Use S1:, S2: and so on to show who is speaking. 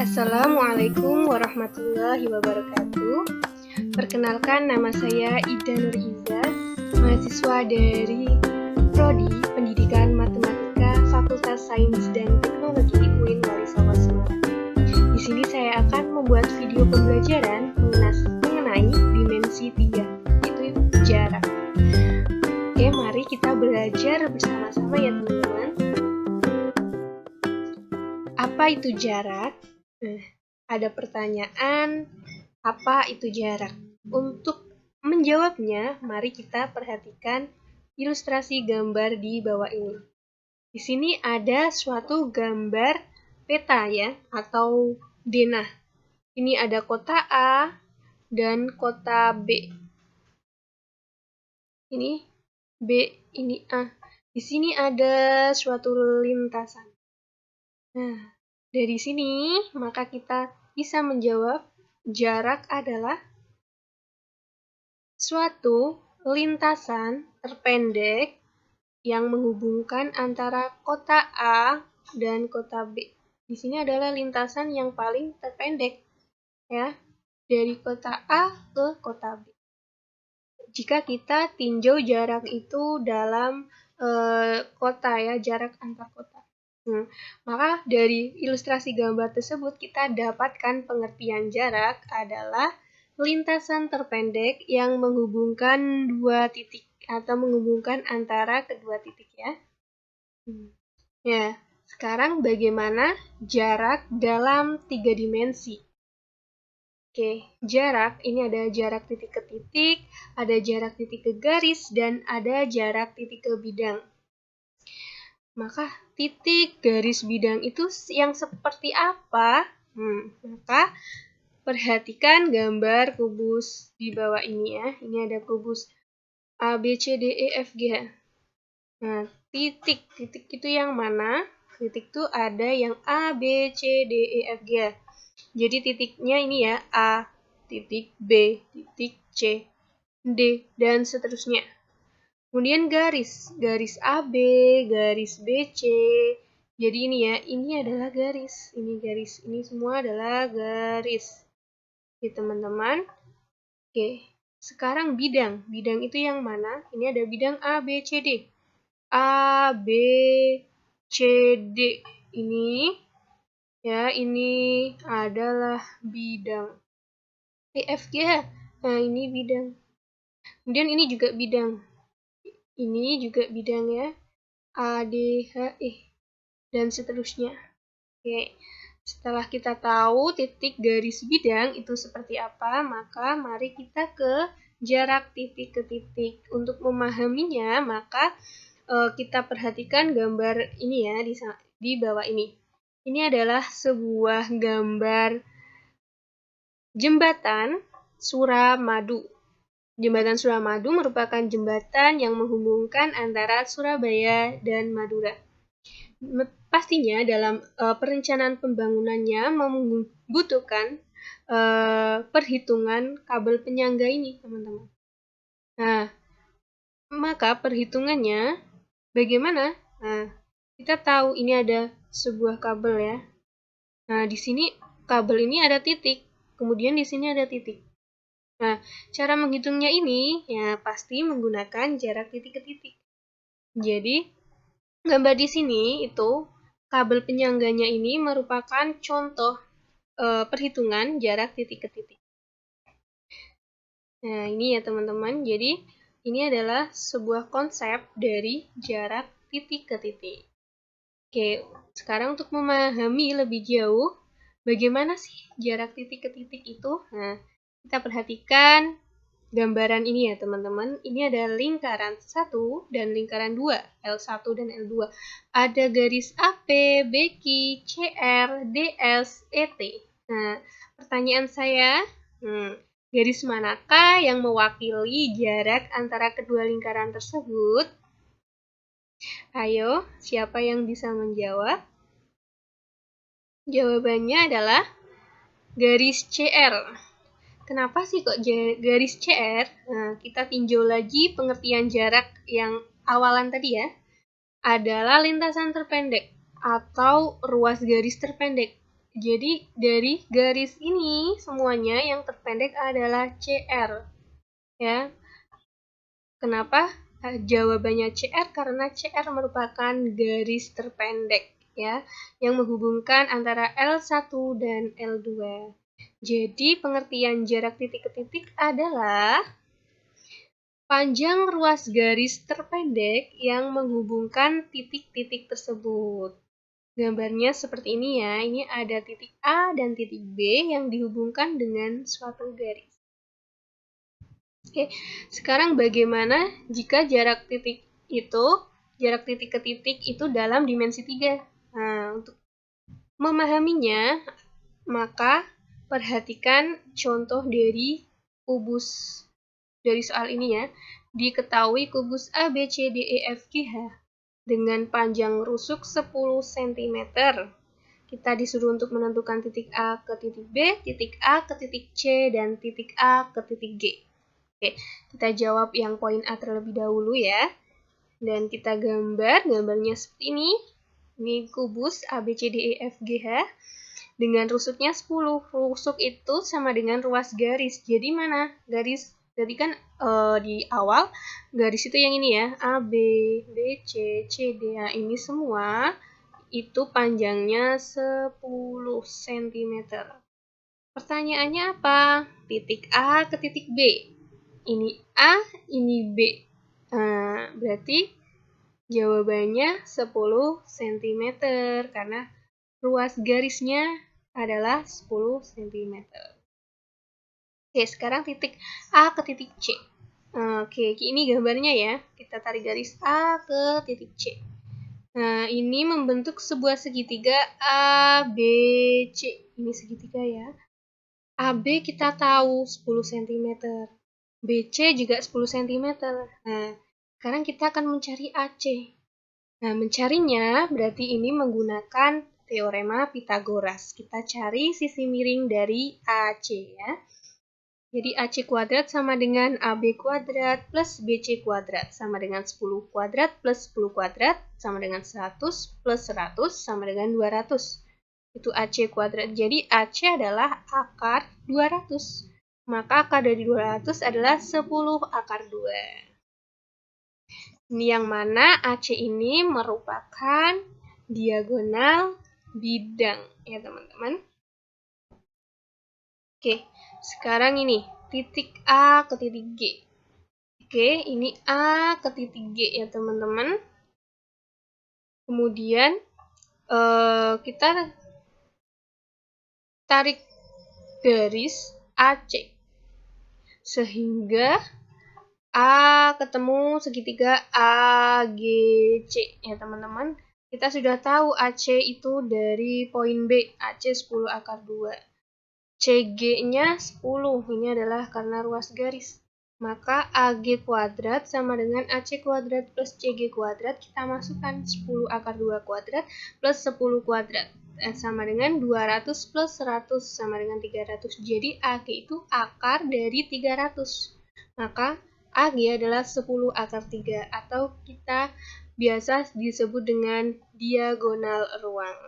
S1: Assalamualaikum warahmatullahi wabarakatuh. Perkenalkan, nama saya Ida Nur Iza, mahasiswa dari Prodi Pendidikan Matematika Fakultas Sains dan Teknologi UIN Wali Songo Semarang. Di sini saya akan membuat video pembelajaran mengenai dimensi 3, yaitu jarak. Oke, mari kita belajar bersama-sama ya teman-teman. Apa itu jarak? Ada pertanyaan, apa itu jarak? Untuk menjawabnya, mari kita perhatikan ilustrasi gambar di bawah ini. Di sini ada suatu gambar peta ya, atau denah. Ini ada kota A dan kota B. Ini B, ini A. Di sini ada suatu lintasan. Nah, dari sini, maka kita bisa menjawab jarak adalah suatu lintasan terpendek yang menghubungkan antara kota A dan kota B. Di sini adalah lintasan yang paling terpendek, ya, dari kota A ke kota B. Jika kita tinjau jarak itu dalam kota ya, jarak antar kota. Maka dari ilustrasi gambar tersebut kita dapatkan pengertian jarak adalah lintasan terpendek yang menghubungkan dua titik atau menghubungkan antara kedua titik ya. Ya, sekarang bagaimana jarak dalam 3 dimensi? Oke, jarak ini ada jarak titik ke titik, ada jarak titik ke garis, dan ada jarak titik ke bidang. Maka titik garis bidang itu yang seperti apa? Maka perhatikan gambar kubus di bawah ini ya. Ini ada kubus A, B, C, D, E, F, G. Nah, titik itu yang mana? Titik itu ada yang A, B, C, D, E, F, G. Jadi titiknya ini ya, A, titik B, titik C, D, dan seterusnya. Kemudian garis AB, garis BC. Jadi ini ya, ini adalah garis, ini semua adalah garis. Oke, teman-teman. Oke, sekarang bidang. Bidang itu yang mana? Ini ada bidang A, B, C, D. A, B, C, D. Ini ya, ini adalah bidang. E, F, G. Nah, ini bidang. Kemudian ini juga bidang. Ini juga bidang ya, A, D, H, E, dan seterusnya. Oke, setelah kita tahu titik garis bidang itu seperti apa, maka mari kita ke jarak titik ke titik. Untuk memahaminya, maka kita perhatikan gambar ini ya, di bawah ini. Ini adalah sebuah gambar jembatan Suramadu. Jembatan Suramadu merupakan jembatan yang menghubungkan antara Surabaya dan Madura. Pastinya dalam perencanaan pembangunannya membutuhkan perhitungan kabel penyangga ini, teman-teman. Nah, maka perhitungannya bagaimana? Nah, kita tahu ini ada sebuah kabel ya. Nah, di sini kabel ini ada titik, kemudian di sini ada titik. Nah, cara menghitungnya ini ya pasti menggunakan jarak titik ke titik. Jadi, gambar di sini itu kabel penyangganya ini merupakan contoh perhitungan jarak titik ke titik. Nah, ini ya teman-teman. Jadi, ini adalah sebuah konsep dari jarak titik ke titik. Oke, sekarang untuk memahami lebih jauh bagaimana sih jarak titik ke titik itu? Nah, kita perhatikan gambaran ini ya teman-teman. Ini ada lingkaran 1 dan lingkaran 2, L1 dan L2. Ada garis AP, BQ, CR, DS, ET. Nah, pertanyaan saya, garis manakah yang mewakili jarak antara kedua lingkaran tersebut? Ayo, siapa yang bisa menjawab? Jawabannya adalah garis CR. Kenapa sih kok garis CR? Nah, kita tinjau lagi pengertian jarak yang awalan tadi ya. Adalah lintasan terpendek atau ruas garis terpendek Jadi dari garis ini semuanya yang terpendek adalah CR. Ya. Kenapa? Jawabannya CR karena CR merupakan garis terpendek ya yang menghubungkan antara L1 dan L2. Jadi pengertian jarak titik ke titik adalah panjang ruas garis terpendek yang menghubungkan titik-titik tersebut. Gambarnya seperti ini ya, ini ada titik A dan titik B yang dihubungkan dengan suatu garis. Oke, sekarang bagaimana jika jarak titik ke titik itu dalam dimensi 3? Nah, untuk memahaminya, maka perhatikan contoh dari kubus dari soal ini ya. Diketahui kubus A, B, C, D, E, F, G, H dengan panjang rusuk 10 cm. Kita disuruh untuk menentukan titik A ke titik B, titik A ke titik C, dan titik A ke titik G. Oke, kita jawab yang poin A terlebih dahulu ya. Dan kita gambarnya seperti ini. Ini kubus A, B, C, D, E, F, G, H. Dengan rusuknya 10. Rusuk itu sama dengan ruas garis. Jadi mana? Garis, jadi kan di awal, garis itu yang ini ya. A, B, B, C, C, D. Nah, ini semua itu panjangnya 10 cm. Pertanyaannya apa? Titik A ke titik B. Ini A, ini B. Nah, berarti jawabannya 10 cm karena ruas garisnya adalah 10 cm. Oke, sekarang titik A ke titik C. Oke, ini gambarnya ya. Kita tarik garis A ke titik C. Nah, ini membentuk sebuah segitiga A, B, C. Ini segitiga ya. AB kita tahu 10 cm. BC juga 10 cm. Nah, sekarang kita akan mencari AC. Nah, mencarinya berarti ini menggunakan teorema Pythagoras. Kita cari sisi miring dari AC ya. Jadi AC kuadrat sama dengan AB kuadrat plus BC kuadrat sama dengan 10 kuadrat plus 10 kuadrat sama dengan 100 plus 100 sama dengan 200. Itu AC kuadrat. Jadi AC adalah akar 200. Maka akar dari 200 adalah 10 akar 2. Ini yang mana AC ini merupakan diagonal bidang ya teman-teman. Oke, sekarang ini titik A ke titik G. Oke, ini A ke titik G ya teman-teman. Kemudian kita tarik garis AC. Sehingga A ketemu segitiga AGC ya teman-teman. Kita sudah tahu AC itu dari poin B, AC 10 akar 2. CG-nya 10, ini adalah karena ruas garis. Maka AG kuadrat sama dengan AC kuadrat plus CG kuadrat, kita masukkan 10 akar 2 kuadrat plus 10 kuadrat. Sama dengan 200 plus 100 sama dengan 300. Jadi AG itu akar dari 300. Maka AG adalah 10 akar 3 atau kita biasa disebut dengan diagonal ruang.